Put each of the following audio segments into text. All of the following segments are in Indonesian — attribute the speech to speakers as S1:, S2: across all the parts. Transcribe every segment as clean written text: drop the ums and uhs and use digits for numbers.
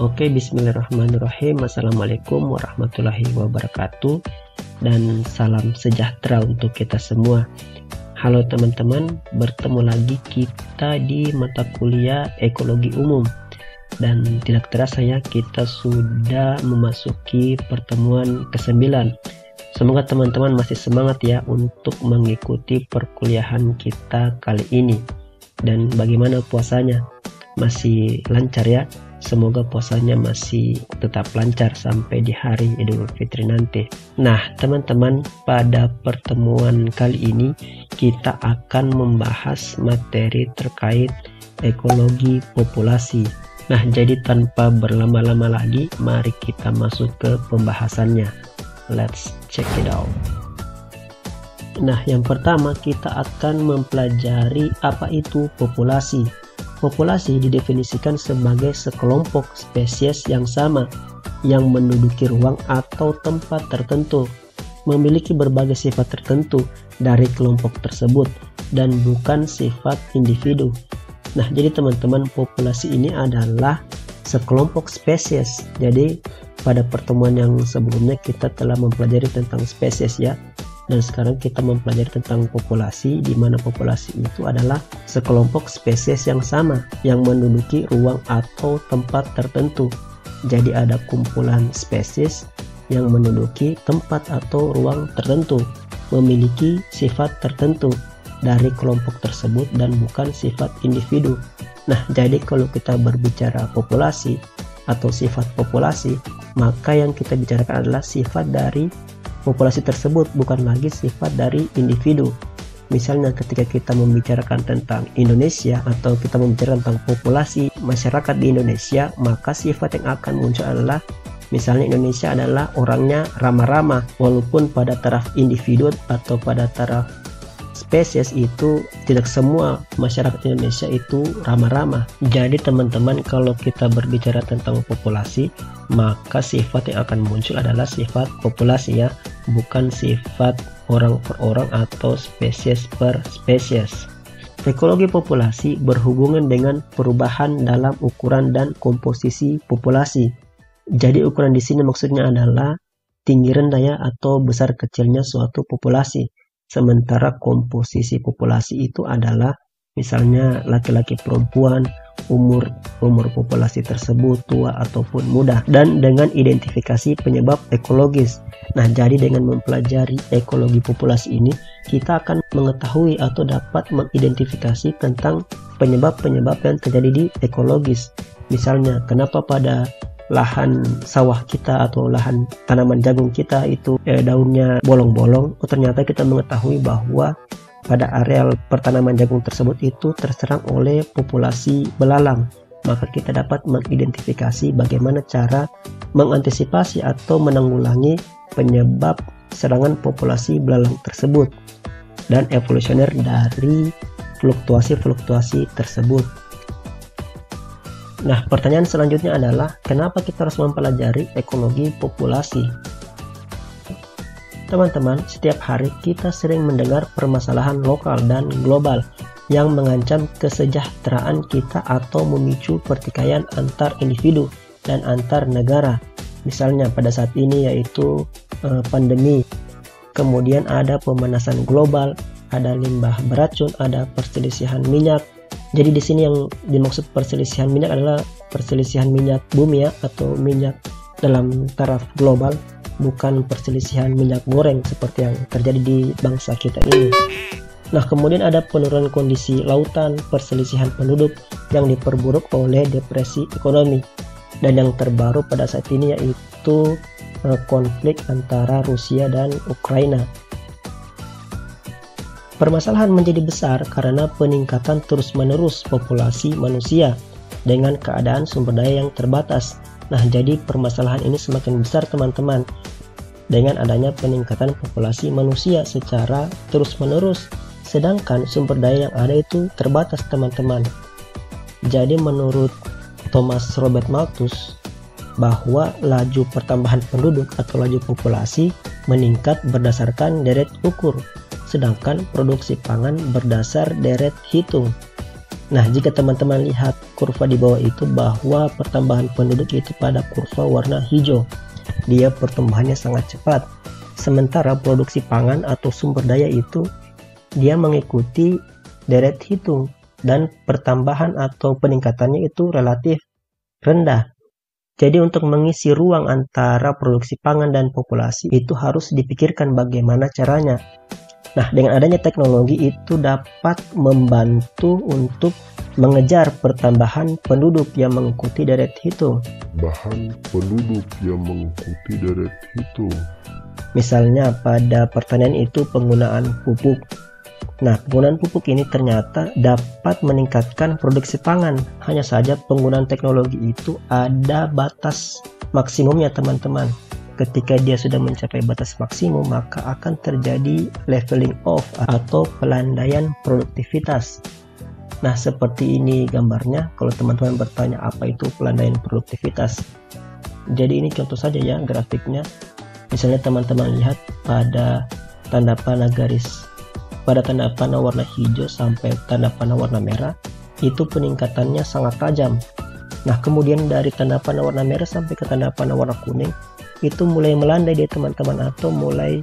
S1: Oke, bismillahirrahmanirrahim. Assalamualaikum warahmatullahi wabarakatuh. Dan salam sejahtera untuk kita semua. Halo teman-teman, bertemu lagi kita di mata kuliah Ekologi Umum. Dan tidak terasa ya, kita sudah memasuki pertemuan ke-9. Semoga teman-teman masih semangat ya untuk mengikuti perkuliahan kita kali ini. Dan bagaimana puasanya? Masih lancar ya? Semoga puasanya masih tetap lancar sampai di hari Idul Fitri nanti. Nah, teman-teman, pada pertemuan kali ini kita akan membahas materi terkait ekologi populasi. Nah, jadi tanpa berlama-lama lagi, mari kita masuk ke pembahasannya. Let's check it out. Nah, yang pertama kita akan mempelajari apa itu populasi. Populasi didefinisikan sebagai sekelompok spesies yang sama, yang menduduki ruang atau tempat tertentu, memiliki berbagai sifat tertentu dari kelompok tersebut, dan bukan sifat individu. Nah, jadi teman-teman, populasi ini adalah sekelompok spesies. Jadi, pada pertemuan yang sebelumnya kita telah mempelajari tentang spesies ya. Dan sekarang kita mempelajari tentang populasi, di mana populasi itu adalah sekelompok spesies yang sama, yang menduduki ruang atau tempat tertentu. Jadi ada kumpulan spesies yang menduduki tempat atau ruang tertentu, memiliki sifat tertentu dari kelompok tersebut dan bukan sifat individu. Nah, jadi kalau kita berbicara populasi atau sifat populasi, maka yang kita bicarakan adalah sifat dari populasi tersebut, bukan lagi sifat dari individu. Misalnya ketika kita membicarakan tentang Indonesia atau kita membicarakan tentang populasi masyarakat di Indonesia, maka sifat yang akan muncul adalah misalnya Indonesia adalah orangnya ramah-ramah, walaupun pada taraf individu atau pada taraf spesies itu tidak semua masyarakat Indonesia itu ramah-ramah. Jadi teman-teman, kalau kita berbicara tentang populasi, maka sifat yang akan muncul adalah sifat populasi ya, bukan sifat orang per orang atau spesies per spesies. Ekologi populasi berhubungan dengan perubahan dalam ukuran dan komposisi populasi. Jadi ukuran di sini maksudnya adalah tinggi rendah ya, atau besar kecilnya suatu populasi. Sementara komposisi populasi itu adalah misalnya laki-laki perempuan, umur populasi tersebut tua ataupun muda, dan dengan identifikasi penyebab ekologis. Nah, jadi dengan mempelajari ekologi populasi ini, kita akan mengetahui atau dapat mengidentifikasi tentang penyebab-penyebab yang terjadi di ekologis. Misalnya, kenapa pada lahan sawah kita atau lahan tanaman jagung kita itu daunnya bolong-bolong. Ternyata kita mengetahui bahwa pada areal pertanaman jagung tersebut itu terserang oleh populasi belalang. Maka kita dapat mengidentifikasi bagaimana cara mengantisipasi atau menanggulangi penyebab serangan populasi belalang tersebut dan evolusioner dari fluktuasi-fluktuasi tersebut. Nah, pertanyaan selanjutnya adalah kenapa kita harus mempelajari ekologi populasi? Teman-teman, setiap hari kita sering mendengar permasalahan lokal dan global yang mengancam kesejahteraan kita atau memicu pertikaian antar individu dan antar negara. Misalnya pada saat ini yaitu pandemi, kemudian ada pemanasan global, ada limbah beracun, ada perselisihan minyak. Jadi di sini yang dimaksud perselisihan minyak adalah perselisihan minyak bumi ya, atau minyak dalam taraf global, bukan perselisihan minyak goreng seperti yang terjadi di bangsa kita ini. Nah, kemudian ada penurunan kondisi lautan, perselisihan penduduk yang diperburuk oleh depresi ekonomi. Dan yang terbaru pada saat ini yaitu konflik antara Rusia dan Ukraina. Permasalahan menjadi besar karena peningkatan terus-menerus populasi manusia dengan keadaan sumber daya yang terbatas. Nah, jadi permasalahan ini semakin besar teman-teman dengan adanya peningkatan populasi manusia secara terus-menerus, sedangkan sumber daya yang ada itu terbatas teman-teman. Jadi menurut Thomas Robert Malthus bahwa laju pertambahan penduduk atau laju populasi meningkat berdasarkan deret ukur, sedangkan produksi pangan berdasar deret hitung. Nah, jika teman-teman lihat kurva di bawah itu bahwa pertambahan penduduk itu pada kurva warna hijau. Dia pertumbuhannya sangat cepat. Sementara produksi pangan atau sumber daya itu dia mengikuti deret hitung dan pertambahan atau peningkatannya itu relatif rendah. Jadi untuk mengisi ruang antara produksi pangan dan populasi itu harus dipikirkan bagaimana caranya. Nah, dengan adanya teknologi itu dapat membantu untuk mengejar pertambahan penduduk yang mengikuti deret hitung. Misalnya pada pertanian itu penggunaan pupuk. Nah, penggunaan pupuk ini ternyata dapat meningkatkan produksi pangan. Hanya saja penggunaan teknologi itu ada batas maksimumnya, teman-teman. Ketika dia sudah mencapai batas maksimum, maka akan terjadi leveling off atau pelandaian produktivitas. Nah, seperti ini gambarnya. Kalau teman-teman bertanya apa itu pelandaian produktivitas. Jadi ini contoh saja ya grafiknya. Misalnya teman-teman lihat pada tanda panah warna hijau sampai tanda panah warna merah, itu peningkatannya sangat tajam. Nah, kemudian dari tanda panah warna merah sampai ke tanda panah warna kuning, itu mulai melandai dia teman-teman atau mulai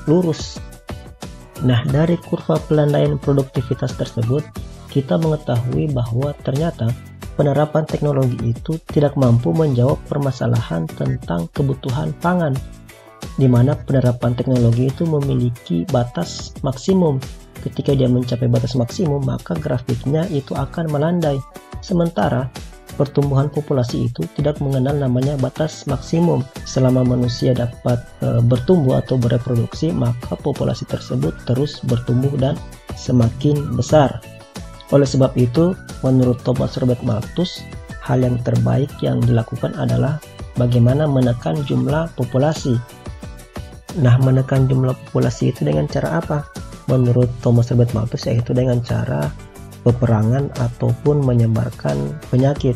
S1: lurus. Nah, dari kurva pelandaian produktivitas tersebut, kita mengetahui bahwa ternyata penerapan teknologi itu tidak mampu menjawab permasalahan tentang kebutuhan pangan, di mana penerapan teknologi itu memiliki batas maksimum. Ketika dia mencapai batas maksimum, maka grafiknya itu akan melandai. Sementara pertumbuhan populasi itu tidak mengenal namanya batas maksimum. Selama manusia dapat bertumbuh atau bereproduksi, maka populasi tersebut terus bertumbuh dan semakin besar. Oleh sebab itu, menurut Thomas Robert Malthus, hal yang terbaik yang dilakukan adalah bagaimana menekan jumlah populasi. Nah, menekan jumlah populasi itu dengan cara apa? Menurut Thomas Robert Malthus, yaitu dengan cara peperangan ataupun menyebarkan penyakit.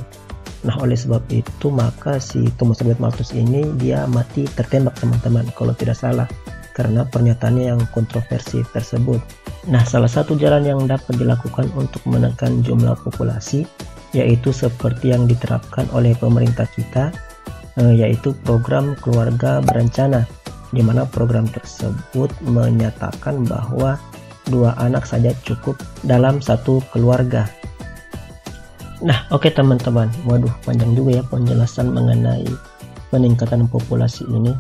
S1: Nah, oleh sebab itu maka si Thomas Robert Malthus ini dia mati tertembak, teman-teman, kalau tidak salah, karena pernyataannya yang kontroversi tersebut. Nah, salah satu jalan yang dapat dilakukan untuk menekan jumlah populasi yaitu seperti yang diterapkan oleh pemerintah kita, yaitu program keluarga berencana, di mana program tersebut menyatakan bahwa 2 anak saja cukup dalam satu keluarga. Nah, oke teman-teman, waduh panjang juga ya penjelasan mengenai peningkatan populasi ini.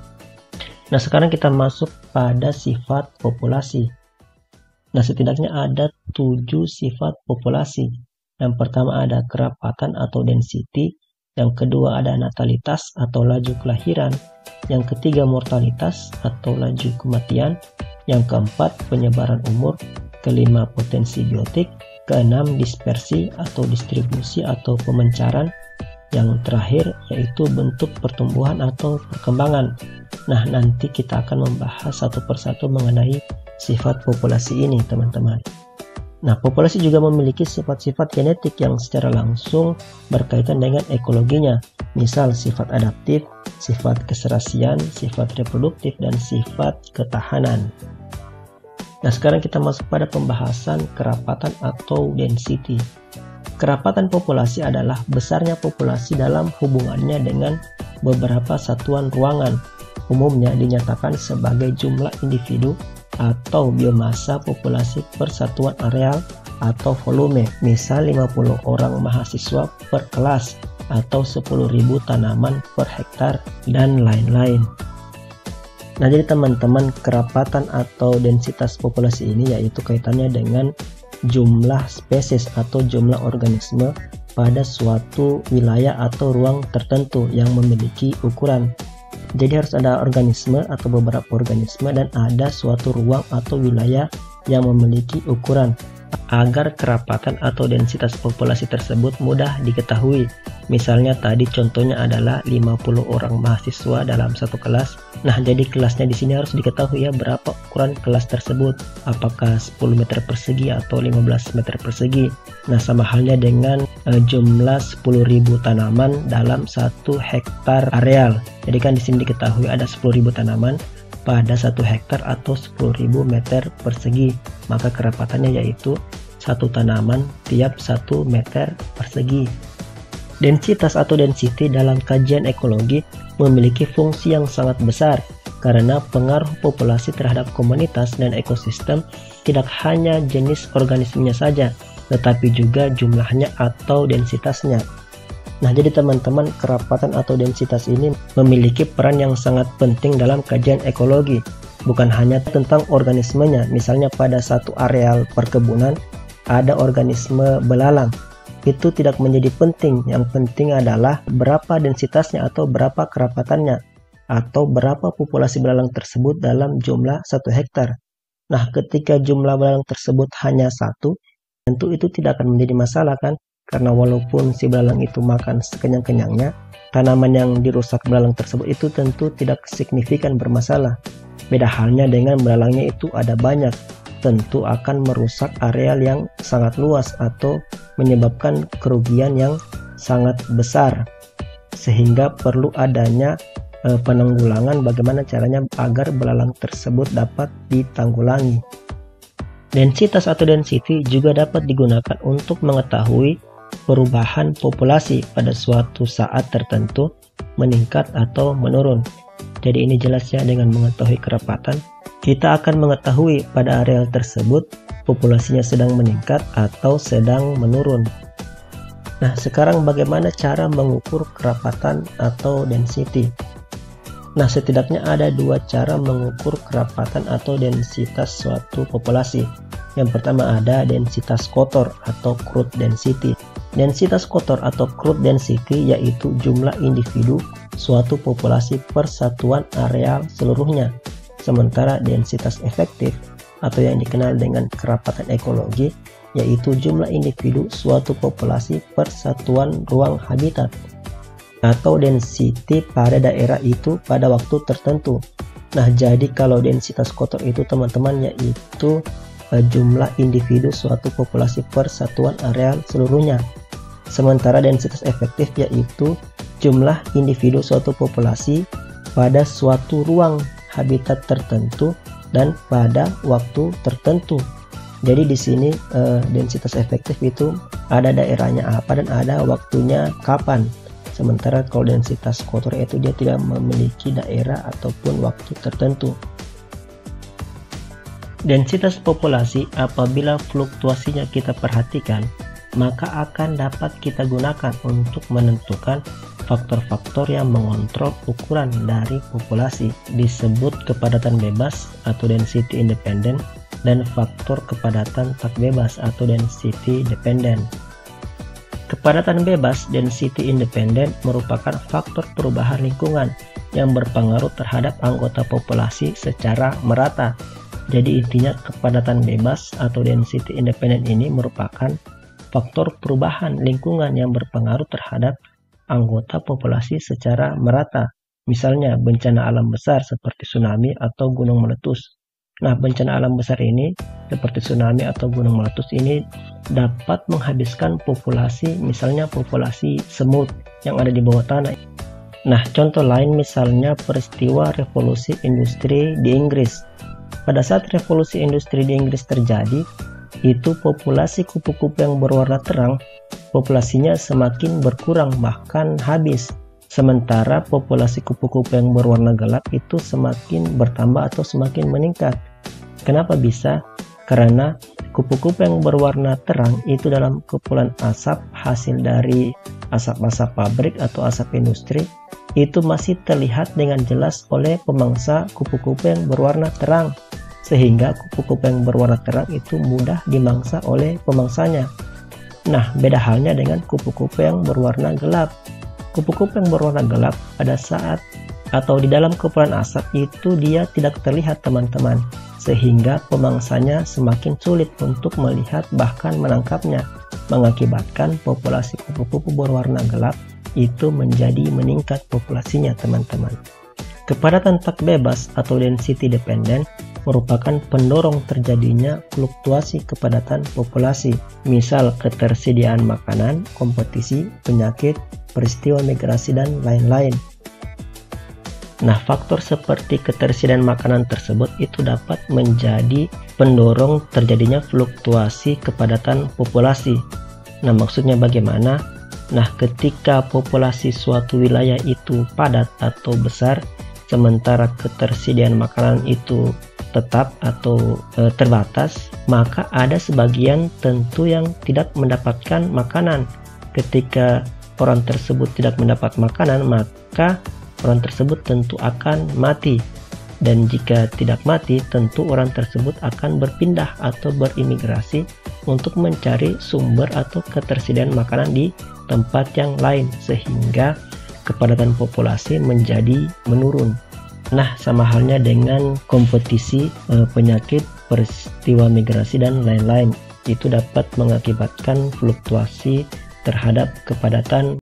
S1: Nah, sekarang kita masuk pada sifat populasi. Nah, setidaknya ada 7 sifat populasi. Yang pertama ada kerapatan atau density, yang kedua ada natalitas atau laju kelahiran, yang ketiga mortalitas atau laju kematian, yang keempat penyebaran umur, kelima potensi biotik, keenam dispersi atau distribusi atau pemencaran, yang terakhir yaitu bentuk pertumbuhan atau perkembangan. Nah, nanti kita akan membahas satu persatu mengenai sifat populasi ini, teman-teman. Nah, populasi juga memiliki sifat-sifat genetik yang secara langsung berkaitan dengan ekologinya. Misal sifat adaptif, sifat keserasian, sifat reproduktif, dan sifat ketahanan. Nah, sekarang kita masuk pada pembahasan kerapatan atau density. Kerapatan populasi adalah besarnya populasi dalam hubungannya dengan beberapa satuan ruangan. Umumnya dinyatakan sebagai jumlah individu atau biomasa populasi per satuan areal atau volume. Misal 50 orang mahasiswa per kelas atau 10.000 tanaman per hektar dan lain-lain. Nah, jadi teman-teman, kerapatan atau densitas populasi ini yaitu kaitannya dengan jumlah spesies atau jumlah organisme pada suatu wilayah atau ruang tertentu yang memiliki ukuran. Jadi harus ada organisme atau beberapa organisme dan ada suatu ruang atau wilayah yang memiliki ukuran agar kerapatan atau densitas populasi tersebut mudah diketahui. Misalnya tadi contohnya adalah 50 orang mahasiswa dalam satu kelas. Nah, jadi kelasnya di sini harus diketahui ya berapa ukuran kelas tersebut. Apakah 10 meter persegi atau 15 meter persegi. Nah, sama halnya dengan jumlah 10.000 tanaman dalam 1 hektar areal. Jadi kan di sini diketahui ada 10.000 tanaman pada 1 hektar atau 10.000 meter persegi. Maka kerapatannya yaitu 1 tanaman tiap 1 meter persegi. Densitas atau density dalam kajian ekologi memiliki fungsi yang sangat besar karena pengaruh populasi terhadap komunitas dan ekosistem tidak hanya jenis organismenya saja, tetapi juga jumlahnya atau densitasnya. Nah, jadi teman-teman, kerapatan atau densitas ini memiliki peran yang sangat penting dalam kajian ekologi. Bukan hanya tentang organismenya, misalnya pada satu areal perkebunan ada organisme belalang. Itu tidak menjadi penting, yang penting adalah berapa densitasnya atau berapa kerapatannya, atau berapa populasi belalang tersebut dalam jumlah 1 hektar. Nah, ketika jumlah belalang tersebut hanya 1, tentu itu tidak akan menjadi masalah kan? Karena walaupun si belalang itu makan sekenyang-kenyangnya, tanaman yang dirusak belalang tersebut itu tentu tidak signifikan bermasalah. Beda halnya dengan belalangnya itu ada banyak, tentu akan merusak areal yang sangat luas atau menyebabkan kerugian yang sangat besar, sehingga perlu adanya penanggulangan bagaimana caranya agar belalang tersebut dapat ditanggulangi. Densitas atau density juga dapat digunakan untuk mengetahui perubahan populasi pada suatu saat tertentu meningkat atau menurun. Jadi ini jelasnya dengan mengetahui kerapatan, kita akan mengetahui pada areal tersebut populasinya sedang meningkat atau sedang menurun. Nah, sekarang bagaimana cara mengukur kerapatan atau density? Nah, setidaknya ada 2 cara mengukur kerapatan atau densitas suatu populasi. Yang pertama ada densitas kotor atau crude density. Densitas kotor atau crude density yaitu jumlah individu suatu populasi per satuan areal seluruhnya. Sementara densitas efektif atau yang dikenal dengan kerapatan ekologi yaitu jumlah individu suatu populasi per satuan ruang habitat atau density pada daerah itu pada waktu tertentu. Nah, jadi kalau densitas kotor itu teman-teman yaitu jumlah individu suatu populasi per satuan areal seluruhnya. Sementara densitas efektif yaitu jumlah individu suatu populasi pada suatu ruang habitat tertentu dan pada waktu tertentu. Jadi di sini densitas efektif itu ada daerahnya apa dan ada waktunya kapan. Sementara kalau densitas kotor itu dia tidak memiliki daerah ataupun waktu tertentu. Densitas populasi apabila fluktuasinya kita perhatikan, maka akan dapat kita gunakan untuk menentukan faktor-faktor yang mengontrol ukuran dari populasi, disebut kepadatan bebas atau density independent dan faktor kepadatan tak bebas atau density dependent. Kepadatan bebas density independent merupakan faktor perubahan lingkungan yang berpengaruh terhadap anggota populasi secara merata. Jadi intinya kepadatan bebas atau density independent ini merupakan faktor perubahan lingkungan yang berpengaruh terhadap anggota populasi secara merata. Misalnya bencana alam besar seperti tsunami atau gunung meletus. Nah, bencana alam besar ini seperti tsunami atau gunung meletus ini dapat menghabiskan populasi, misalnya populasi semut yang ada di bawah tanah. Nah, contoh lain misalnya peristiwa revolusi industri di Inggris. Pada saat revolusi industri di Inggris terjadi, itu populasi kupu-kupu yang berwarna terang, populasinya semakin berkurang bahkan habis. Sementara populasi kupu-kupu yang berwarna gelap itu semakin bertambah atau semakin meningkat. Kenapa bisa? Karena kupu-kupu yang berwarna terang itu dalam kepulan asap hasil dari asap-asap pabrik atau asap industri itu masih terlihat dengan jelas oleh pemangsa kupu-kupu yang berwarna terang, sehingga kupu-kupu yang berwarna terang itu mudah dimangsa oleh pemangsanya. Nah, beda halnya dengan kupu-kupu yang berwarna gelap. Kupu-kupu yang berwarna gelap pada saat atau di dalam kepulan asap itu dia tidak terlihat teman-teman, sehingga pemangsanya semakin sulit untuk melihat bahkan menangkapnya, mengakibatkan populasi kupu-kupu berwarna gelap itu menjadi meningkat populasinya teman-teman. Kepadatan tak bebas atau density dependent merupakan pendorong terjadinya fluktuasi kepadatan populasi, misal ketersediaan makanan, kompetisi, penyakit, peristiwa migrasi, dan lain-lain. Nah, faktor seperti ketersediaan makanan tersebut itu dapat menjadi pendorong terjadinya fluktuasi kepadatan populasi. Nah, maksudnya bagaimana? Nah, ketika populasi suatu wilayah itu padat atau besar, sementara ketersediaan makanan itu tetap atau terbatas, maka ada sebagian tentu yang tidak mendapatkan makanan. Ketika orang tersebut tidak mendapat makanan, maka orang tersebut tentu akan mati. Dan jika tidak mati, tentu orang tersebut akan berpindah atau berimigrasi untuk mencari sumber atau ketersediaan makanan di tempat yang lain, sehingga kepadatan populasi menjadi menurun. Nah, sama halnya dengan kompetisi penyakit, peristiwa migrasi, dan lain-lain. Itu dapat mengakibatkan fluktuasi terhadap kepadatan